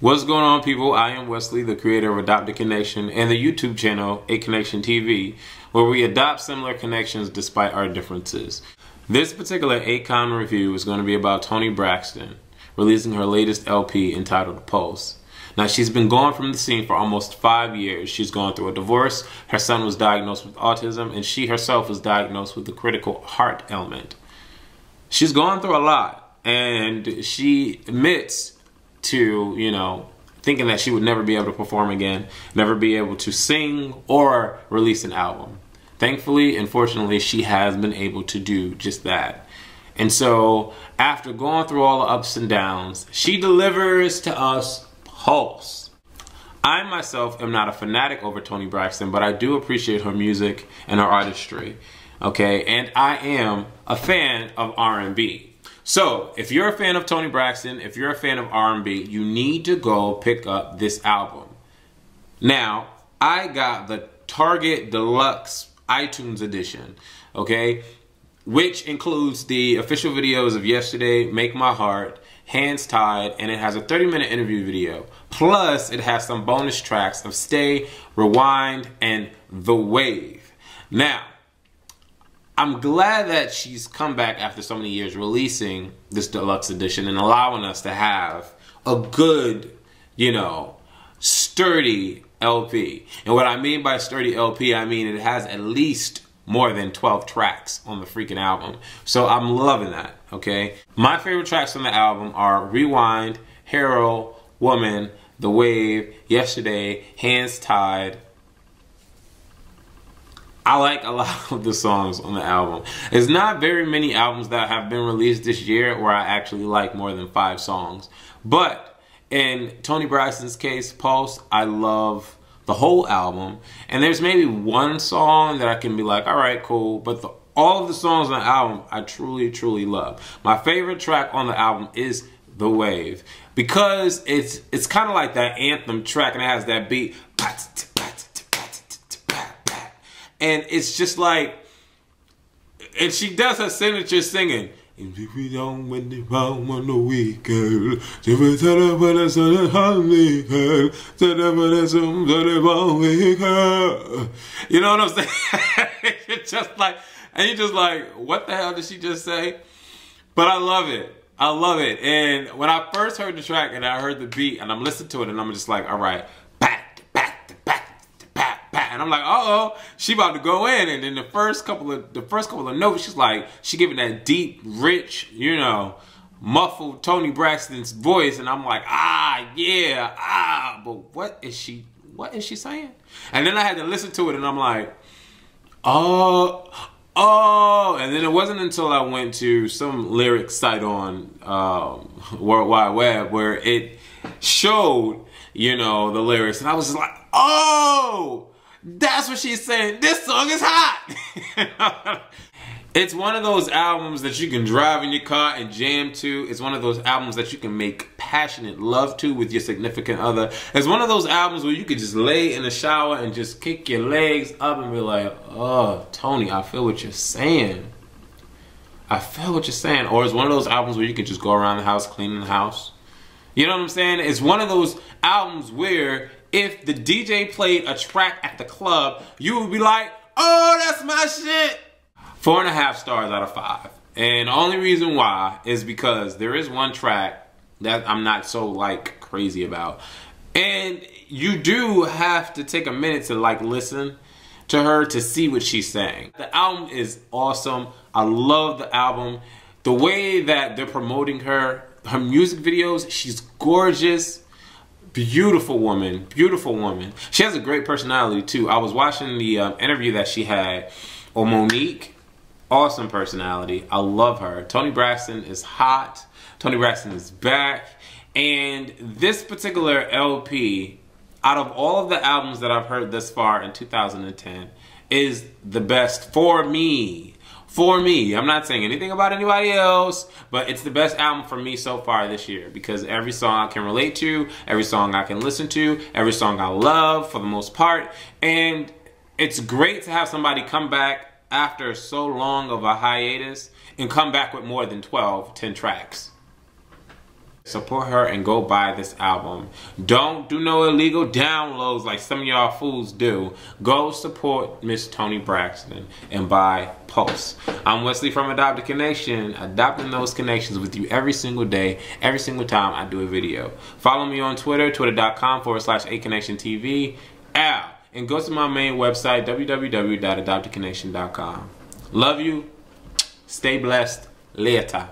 What's going on, people? I am Wesley, the creator of Adopt a Connection and the YouTube channel A Connection TV, where we adopt similar connections despite our differences. This particular Acon review is going to be about Toni Braxton releasing her latest LP entitled Pulse. Now, she's been gone from the scene for almost 5 years. She's gone through a divorce, her son was diagnosed with autism, and she herself was diagnosed with a critical heart ailment. She's gone through a lot, and she admits to, thinking that she would never be able to perform again, never be able to sing or release an album. Thankfully and fortunately, she has been able to do just that. And so, after going through all the ups and downs, she delivers to us Pulse. I myself am not a fanatic over Toni Braxton, but I do appreciate her music and her artistry. Okay, and I am a fan of R&B. So, if you're a fan of Toni Braxton, if you're a fan of R&B, you need to go pick up this album. Now, I got the Target Deluxe iTunes edition, okay, which includes the official videos of Yesterday, Make My Heart, Hands Tied, and it has a 30-minute interview video. Plus, it has some bonus tracks of Stay, Rewind, and The Wave. Now, I'm glad that she's come back after so many years releasing this deluxe edition and allowing us to have a good, sturdy LP. And what I mean by sturdy LP, I mean it has at least more than 12 tracks on the freaking album. So I'm loving that, okay? My favorite tracks on the album are Rewind, Hero, Woman, The Wave, Yesterday, Hands Tied. I like a lot of the songs on the album. There's not very many albums that have been released this year where I actually like more than 5 songs. But in Toni Braxton's case, Pulse, I love the whole album. And there's maybe one song that I can be like, all right, cool. But all of the songs on the album, I truly, truly love. My favorite track on the album is The Wave. Because it's kind of like that anthem track and it has that beat. And it's just like, and she does her signature singing. If we don't win the round on the weekend, you know what I'm saying? It's just like, and you're just like, what the hell did she just say? But I love it. I love it. And when I first heard the track and I heard the beat and I'm listening to it and I'm just like, all right, and I'm like, uh-oh, she about to go in. And then the first couple of notes, she's like, she giving that deep, rich, muffled Toni Braxton's voice. And I'm like, yeah, but what is she saying? And then I had to listen to it and I'm like, oh. And then it wasn't until I went to some lyric site on World Wide Web where it showed, the lyrics. And I was just like, oh, that's what she's saying. This song is hot. It's one of those albums that you can drive in your car and jam to. It's one of those albums that you can make passionate love to with your significant other. It's one of those albums where you could just lay in the shower and just kick your legs up and be like, oh, Toni, I feel what you're saying. I feel what you're saying. Or it's one of those albums where you can just go around the house cleaning the house. You know what I'm saying? It's one of those albums where if the DJ played a track at the club, you would be like, oh, that's my shit. 4.5 stars out of 5. And the only reason why is because there is one track that I'm not so crazy about. And you do have to take a minute to listen to her to see what she's saying. The album is awesome. I love the album. The way that they're promoting her music videos, she's gorgeous. Beautiful woman, beautiful woman. She has a great personality too. I was watching the interview that she had on Monique. Awesome personality. I love her. Toni Braxton is hot. Toni Braxton is back. And this particular LP, out of all of the albums that I've heard thus far in 2010, is the best for me. For me. I'm not saying anything about anybody else, but it's the best album for me so far this year because every song I can relate to, every song I can listen to, every song I love for the most part. And it's great to have somebody come back after so long of a hiatus and come back with more than 10 tracks. Support her and go buy this album. Don't do no illegal downloads like some of y'all fools do. Go support Miss Toni Braxton and buy Pulse. I'm Wesley from Adopt a Connection, adopting those connections with you every single day, every single time I do a video. Follow me on Twitter, twitter.com/aconnectiontv. And go to my main website, www.adoptaconnection.com. Love you. Stay blessed. Later.